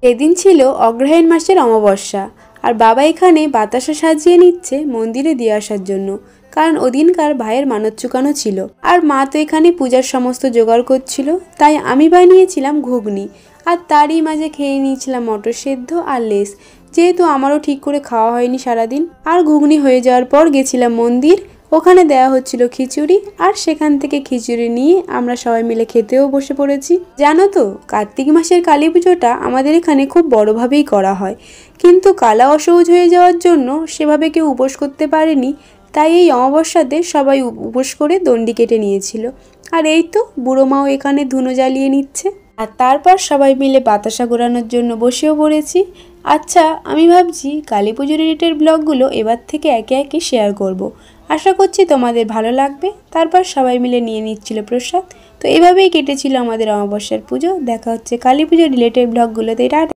এদিন ছিল অগ্রহায়ণ মাসের অমাবস্যা, আর বাবা এখানে বাতাসা সাজিয়ে নিচ্ছে মন্দিরে দিয়ে আসার জন্য, কারণ ওদিনকার ভাইয়ের মানত চুকানো ছিল। আর মা তো এখানে পূজার সমস্ত জোগাড় করছিল, তাই আমি বানিয়েছিলাম ঘুগনি, আর তারই মাঝে খেয়ে নিয়েছিলাম মটর সেদ্ধ আর লেস, যেহেতু আমারও ঠিক করে খাওয়া হয়নি সারাদিন। আর ঘুগনি হয়ে যাওয়ার পর গেছিলাম মন্দির, ওখানে দেওয়া হচ্ছিল খিচুড়ি, আর সেখান থেকে খিচুড়ি নিয়ে আমরা সবাই মিলে খেতেও বসে পড়েছি। জানো তো, কার্তিক মাসের কালী পুজোটা আমাদের এখানে খুব বড়ভাবেই করা হয়, কিন্তু কালা অসহ্য হয়ে যাওয়ার জন্য সেভাবে কেউ উপোস করতে পারেনি, তাই এই অমাবস্যাতে সবাই উপোস করে দণ্ডি কেটে নিয়েছিল। আর এই তো বুড়ো মাও এখানে ধুনো জ্বালিয়ে নিচ্ছে, আর তারপর সবাই মিলে বাতাসা ঘোরানোর জন্য বসেও পড়েছি। আচ্ছা, আমি ভাবছি কালী পুজো রিলেটেড ব্লগগুলো এবার থেকে একে একে শেয়ার করব। আশা করছি তোমাদের ভালো লাগবে। তারপর সবাই মিলে নিয়ে নিচ্ছিল প্রসাদ। তো এভাবেই কেটেছিল আমাদের অমাবস্যার পুজো। দেখা হচ্ছে কালী পুজো রিলেটেড ব্লগগুলোতে।